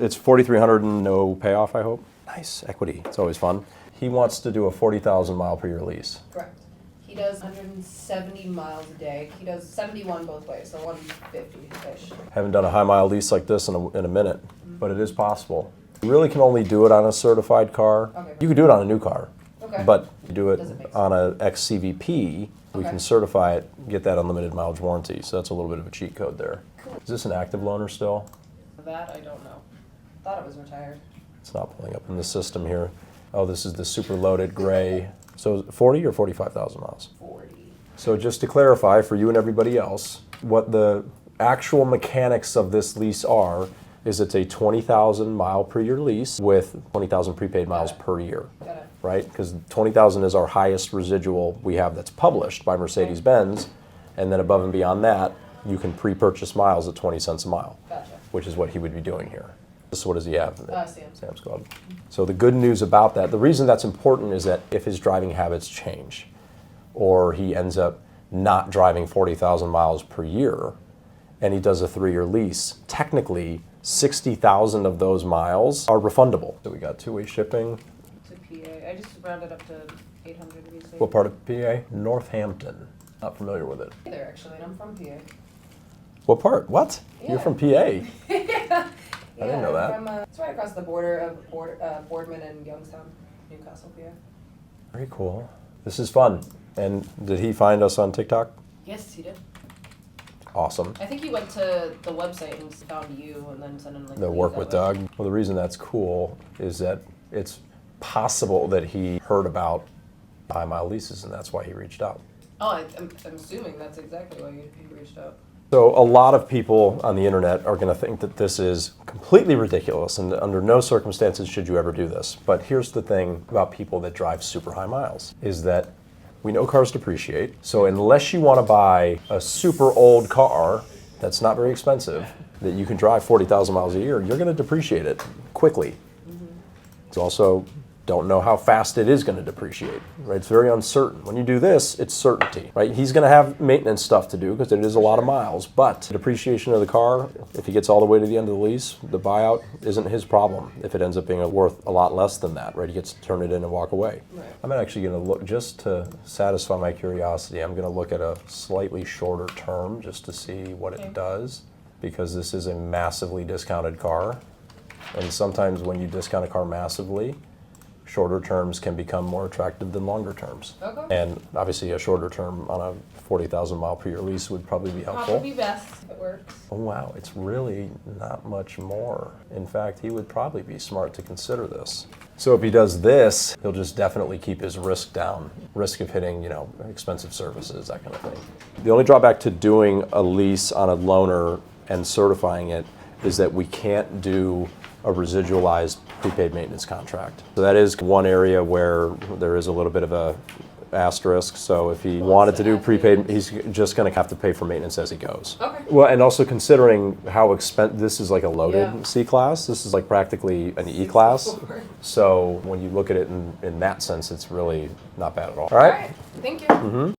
It's 4,300 and no payoff, I hope. Nice, equity, it's always fun. He wants to do a 40,000 mile per year lease. Correct. He does 170 miles a day. He does 71 both ways, so 150-ish. Haven't done a high mile lease like this in a minute, but it is possible. You really can only do it on a certified car. Okay. You could do it on a new car, Okay. but you do it Doesn't make sense. on a XCVP, we Okay. can certify it, get that unlimited mileage warranty, so that's a little bit of a cheat code there. Cool. Is this an active loaner still? That I don't know. Thought it was retired. It's not pulling up in the system here. Oh, this is the super loaded gray. So 40 or 45,000 miles? 40. So just to clarify for you and everybody else, what the actual mechanics of this lease are is it's a 20,000 mile per year lease with 20,000 prepaid miles per year, Got it. right? Because 20,000 is our highest residual we have that's published by Mercedes-Benz, and then above and beyond that, you can pre-purchase miles at 20 cents a mile, Gotcha. which is what he would be doing here. So what does he have? Sam's. Sam's Club. So the good news about that, the reason that's important is that if his driving habits change, or he ends up not driving 40,000 miles per year, and he does a 3-year lease, technically 60,000 of those miles are refundable. So we got two-way shipping. To PA. I just rounded up to 800 to be safe. What part of PA? Northampton. Not familiar with it. There actually, and I'm from PA. What part? What? Yeah. You're from PA? Yeah. I didn't know that. From, it's right across the border of Boardman and Youngstown, Newcastle, PA. Very cool. This is fun. And did he find us on TikTok? Yes, he did. Awesome. I think he went to the website and found you and then sent in like The leads work that with way. Doug. Well, the reason that's cool is that it's possible that he heard about high mile leases, and that's why he reached out. Oh, I'm assuming that's exactly why you reached out. So a lot of people on the internet are going to think that this is completely ridiculous, and under no circumstances should you ever do this. But here's the thing about people that drive super high miles, is that we know cars depreciate. So unless you want to buy a super old car that's not very expensive, that you can drive 40,000 miles a year, you're going to depreciate it quickly. It's also don't know how fast it is going to depreciate, right? It's very uncertain. When you do this, it's certainty, right? He's going to have maintenance stuff to do because it is a lot of miles, but the depreciation of the car, if he gets all the way to the end of the lease, the buyout isn't his problem if it ends up being worth a lot less than that, right? He gets to turn it in and walk away. Right. I'm actually going to look, just to satisfy my curiosity, I'm going to look at a slightly shorter term just to see what it does, because this is a massively discounted car. And sometimes when you discount a car massively, shorter terms can become more attractive than longer terms. Okay. And obviously a shorter term on a 40,000 mile per year lease would probably be helpful. Probably best if it works. Oh wow, it's really not much more. In fact, he would probably be smart to consider this. So if he does this, he'll just definitely keep his risk down. Risk of hitting, you know, expensive services, that kind of thing. The only drawback to doing a lease on a loaner and certifying it is that we can't do a residualized prepaid maintenance contract. So that is one area where there is a little bit of a asterisk. So if he wanted to do prepaid, he's just going to have to pay for maintenance as he goes. Okay. Well, and also considering how expensive, this is like a loaded Yeah. C-Class. This is like practically an E-Class. 64. So when you look at it in that sense, it's really not bad at all. All All right? right. Thank you.